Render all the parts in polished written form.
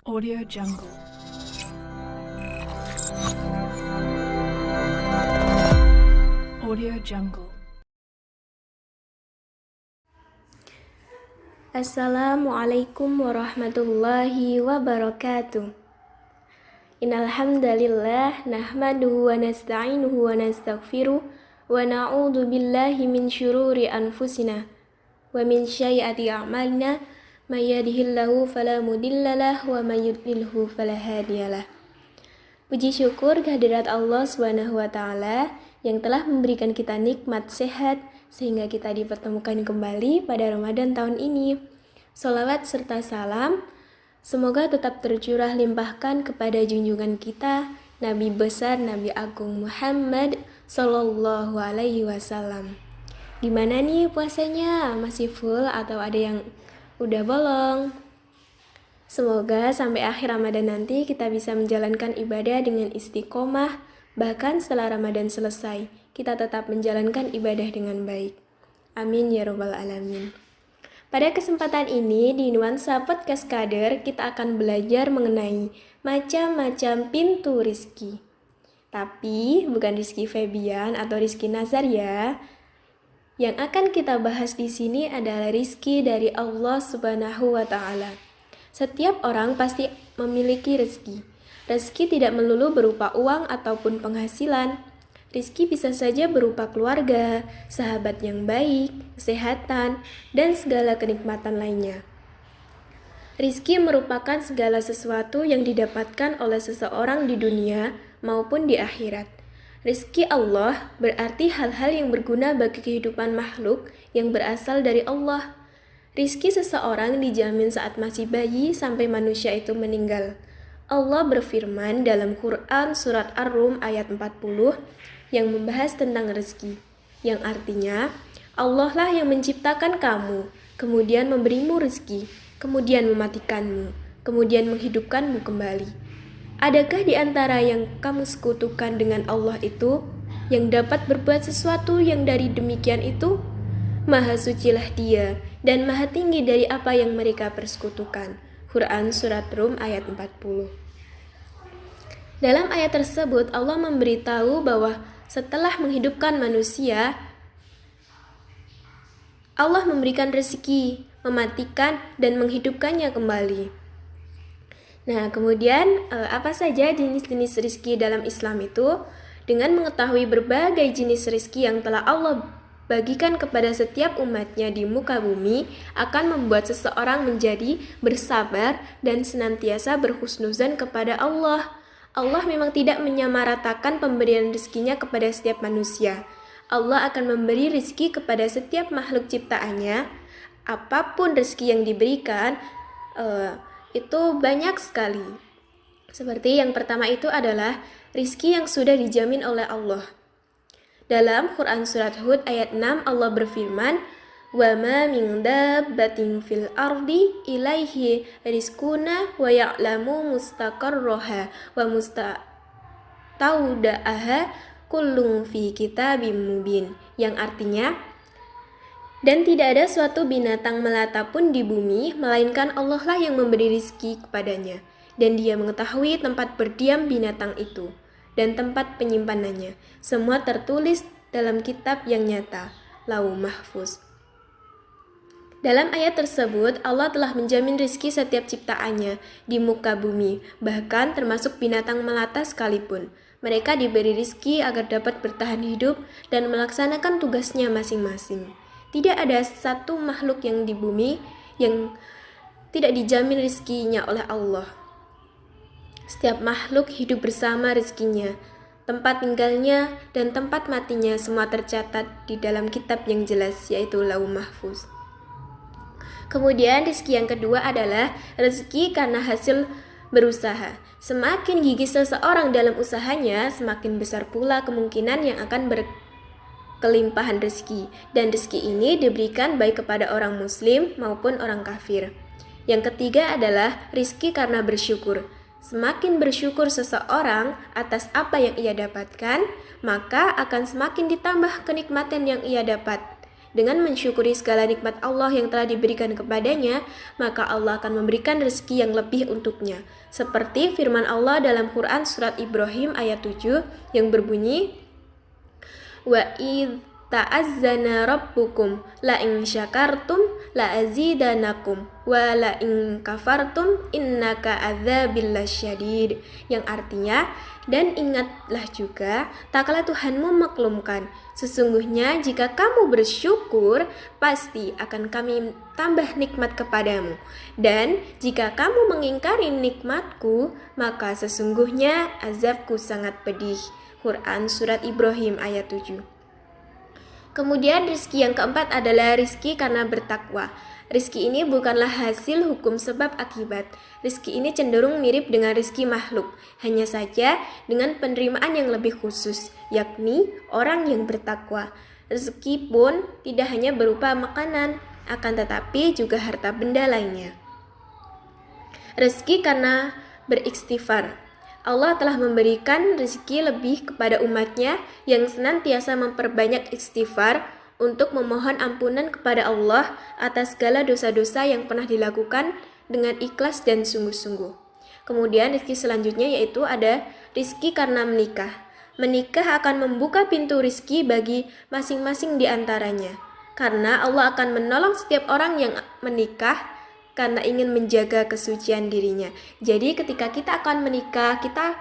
Audio Jungle. Audio Jungle. Assalamualaikum warahmatullahi wabarakatuh. Innal hamdalillah nahmaduhu wa nasta'inuhu wa nastaghfiruh wa na'udzu billahi min syururi anfusina wa min sayyiati a'malina may yahdihillahu fala mudhillalah wa may yudlilhu fala hadiyalah. Puji syukur kehadirat Allah Subhanahu wa taala yang telah memberikan kita nikmat sehat sehingga kita dipertemukan kembali pada Ramadan tahun ini. Sholawat serta salam semoga tetap tercurah limpahkan kepada junjungan kita Nabi besar Nabi Agung Muhammad Sallallahu Alaihi Wasallam. Gimana nih puasanya? Masih full atau ada yang udah bolong? Semoga sampai akhir Ramadan nanti kita bisa menjalankan ibadah dengan istiqomah, bahkan setelah Ramadan selesai, kita tetap menjalankan ibadah dengan baik. Amin ya robbal alamin. Pada kesempatan ini di Nuansa Podcast Kader kita akan belajar mengenai macam-macam pintu rizki. Tapi bukan Rizky Febian atau Rizky Nazar ya. Yang akan kita bahas di sini adalah rizki dari Allah Subhanahu wa taala. Setiap orang pasti memiliki rezeki. Rezeki tidak melulu berupa uang ataupun penghasilan. Rezeki bisa saja berupa keluarga, sahabat yang baik, kesehatan, dan segala kenikmatan lainnya. Rezeki merupakan segala sesuatu yang didapatkan oleh seseorang di dunia maupun di akhirat. Rezeki Allah berarti hal-hal yang berguna bagi kehidupan makhluk yang berasal dari Allah. Rizki seseorang dijamin saat masih bayi sampai manusia itu meninggal. Allah berfirman dalam Quran Surat Ar-Rum ayat 40 yang membahas tentang rezeki, yang artinya Allah lah yang menciptakan kamu, kemudian memberimu rezeki, kemudian mematikanmu, kemudian menghidupkanmu kembali. Adakah di antara yang kamu sekutukan dengan Allah itu yang dapat berbuat sesuatu yang dari demikian itu? Maha sucilah Dia dan maha tinggi dari apa yang mereka persekutukan. Quran Surat Rum ayat 40. Dalam ayat tersebut Allah memberitahu bahwa setelah menghidupkan manusia, Allah memberikan rezeki, mematikan dan menghidupkannya kembali. Nah, kemudian apa saja jenis-jenis rezeki dalam Islam itu? Dengan mengetahui berbagai jenis rezeki yang telah Allah bagikan kepada setiap umatnya di muka bumi akan membuat seseorang menjadi bersabar dan senantiasa berhusnuzan kepada Allah. Allah memang tidak menyamaratakan pemberian rezekinya kepada setiap manusia. Allah akan memberi rezeki kepada setiap makhluk ciptaannya. Apapun rezeki yang diberikan itu banyak sekali. Seperti yang pertama itu adalah rezeki yang sudah dijamin oleh Allah. Dalam Quran Surat Hud ayat 6 Allah berfirman, "Wa ma min dabbatin fil ardi ilaihi rizquna wa ya'lamu mustaqarraha wa musta'taudaha kullun fi kitabim mubin." Yang artinya, dan tidak ada suatu binatang melata pun di bumi melainkan Allah lah yang memberi rizki kepadanya, dan Dia mengetahui tempat berdiam binatang itu dan tempat penyimpanannya. Semua tertulis dalam kitab yang nyata, Lauh Mahfuz. Dalam ayat tersebut, Allah telah menjamin rizki setiap ciptaannya di muka bumi, bahkan termasuk binatang melata sekalipun. Mereka diberi rizki agar dapat bertahan hidup dan melaksanakan tugasnya masing-masing. Tidak ada satu makhluk yang di bumi yang tidak dijamin rizkinya oleh Allah. Setiap makhluk hidup bersama rezekinya, tempat tinggalnya, dan tempat matinya semua tercatat di dalam kitab yang jelas, yaitu Lauh Mahfuz. Kemudian rezeki yang kedua adalah rezeki karena hasil berusaha. Semakin gigih seseorang dalam usahanya, semakin besar pula kemungkinan yang akan berkelimpahan rezeki. Dan rezeki ini diberikan baik kepada orang muslim maupun orang kafir. Yang ketiga adalah rezeki karena bersyukur. Semakin bersyukur seseorang atas apa yang ia dapatkan, maka akan semakin ditambah kenikmatan yang ia dapat. Dengan mensyukuri segala nikmat Allah yang telah diberikan kepadanya, maka Allah akan memberikan rezeki yang lebih untuknya. Seperti firman Allah dalam Quran surat Ibrahim ayat 7 yang berbunyi, Wa id ta'azzana rabbukum la in syakartum la azidanakum wa la in kafartum innaka adzabil lasyadid, yang artinya, dan ingatlah juga tak kala Tuhanmu maklumkan, sesungguhnya jika kamu bersyukur pasti akan kami tambah nikmat kepadamu, dan jika kamu mengingkari nikmatku maka sesungguhnya azabku sangat pedih. Quran surat Ibrahim ayat 7. Kemudian rizki yang keempat adalah rizki karena bertakwa. Rizki ini bukanlah hasil hukum sebab akibat. Rizki ini cenderung mirip dengan rizki makhluk, hanya saja dengan penerimaan yang lebih khusus, yakni orang yang bertakwa. Rezeki pun tidak hanya berupa makanan, akan tetapi juga harta benda lainnya. Rezeki karena beristighfar. Allah telah memberikan rezeki lebih kepada umatnya yang senantiasa memperbanyak istighfar untuk memohon ampunan kepada Allah atas segala dosa-dosa yang pernah dilakukan dengan ikhlas dan sungguh-sungguh. Kemudian rezeki selanjutnya yaitu ada rezeki karena menikah. Menikah akan membuka pintu rezeki bagi masing-masing di antaranya, karena Allah akan menolong setiap orang yang menikah karena ingin menjaga kesucian dirinya. Jadi ketika kita akan menikah, kita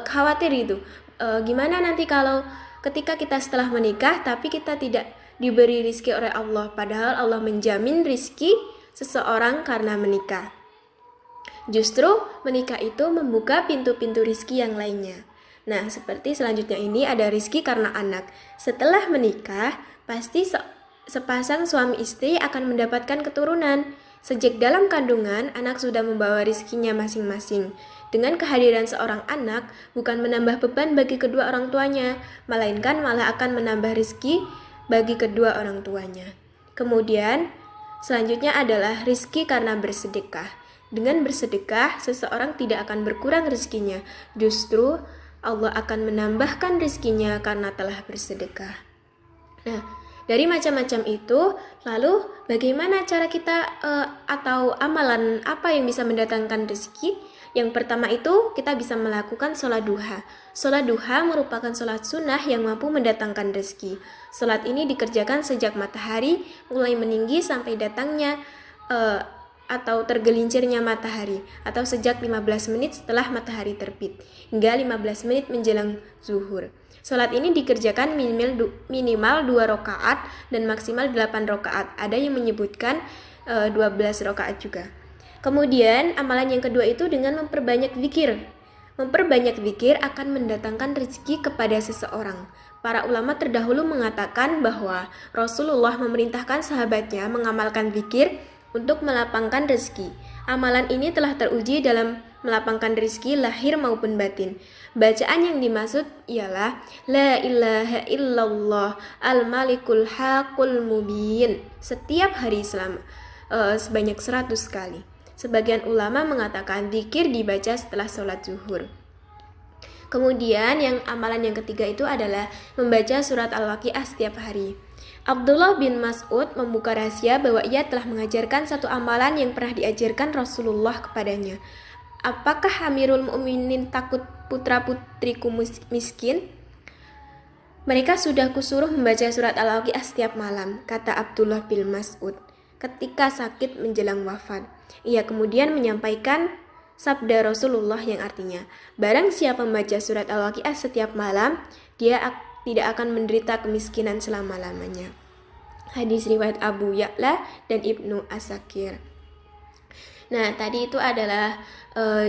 khawatir itu. Gimana nanti kalau ketika kita setelah menikah, tapi kita tidak diberi rizki oleh Allah. Padahal Allah menjamin rizki seseorang karena menikah. Justru menikah itu membuka pintu-pintu rizki yang lainnya. Nah, seperti selanjutnya ini ada rizki karena anak. Setelah menikah, pasti sepasang suami istri akan mendapatkan keturunan. Sejak dalam kandungan, anak sudah membawa rizkinya masing-masing. Dengan kehadiran seorang anak, bukan menambah beban bagi kedua orang tuanya, melainkan malah akan menambah rizki bagi kedua orang tuanya. Kemudian, selanjutnya adalah rizki karena bersedekah. Dengan bersedekah, seseorang tidak akan berkurang rizkinya. Justru, Allah akan menambahkan rizkinya karena telah bersedekah. Nah, dari macam-macam itu, lalu bagaimana cara kita atau amalan apa yang bisa mendatangkan rezeki? Yang pertama itu kita bisa melakukan sholat duha. Sholat duha merupakan sholat sunnah yang mampu mendatangkan rezeki. Sholat ini dikerjakan sejak matahari mulai meninggi sampai datangnya atau tergelincirnya matahari, atau sejak 15 menit setelah matahari terbit hingga 15 menit menjelang zuhur. Sholat ini dikerjakan minimal 2 rakaat dan maksimal 8 rakaat. Ada yang menyebutkan 12 rakaat juga. Kemudian amalan yang kedua itu dengan memperbanyak zikir. Memperbanyak zikir akan mendatangkan rezeki kepada seseorang. Para ulama terdahulu mengatakan bahwa Rasulullah memerintahkan sahabatnya mengamalkan zikir untuk melapangkan rezeki. Amalan ini telah teruji dalam melapangkan rezeki lahir maupun batin. Bacaan yang dimaksud ialah La ilaha illallah al-malikul haqul mubin setiap hari sebanyak 100 kali. Sebagian ulama mengatakan zikir dibaca setelah sholat zuhur. Kemudian amalan yang ketiga itu adalah membaca surat Al-Waqiah setiap hari. Abdullah bin Mas'ud membuka rahasia bahwa ia telah mengajarkan satu amalan yang pernah diajarkan Rasulullah kepadanya. Apakah Amirul Mukminin takut putra-putriku miskin? Mereka sudah kusuruh membaca surat Al-Waqiah setiap malam, kata Abdullah bin Mas'ud ketika sakit menjelang wafat. Ia kemudian menyampaikan sabda Rasulullah yang artinya, barang siapa membaca surat Al-Waqiah setiap malam, dia tidak akan menderita kemiskinan selama-lamanya. Hadis riwayat Abu Ya'la dan Ibnu Asakir. Nah, tadi itu adalah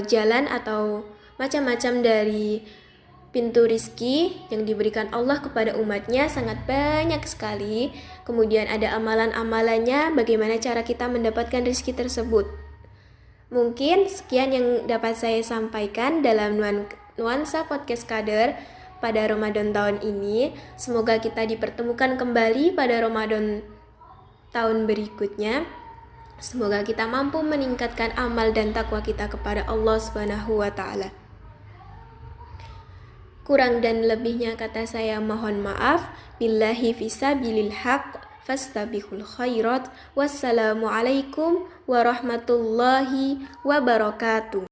jalan atau macam-macam dari pintu rizki yang diberikan Allah kepada umatnya, sangat banyak sekali. Kemudian ada amalan-amalannya, bagaimana cara kita mendapatkan rizki tersebut. Mungkin sekian yang dapat saya sampaikan dalam nuansa podcast Kader pada Ramadan tahun ini. Semoga kita dipertemukan kembali pada Ramadan tahun berikutnya. Semoga kita mampu meningkatkan amal dan takwa kita kepada Allah Subhanahu wa taala. Kurang dan lebihnya kata saya mohon maaf. Billahi fisabilil haq. fastabiqul khairat. Wassalamualaikum warahmatullahi wabarakatuh.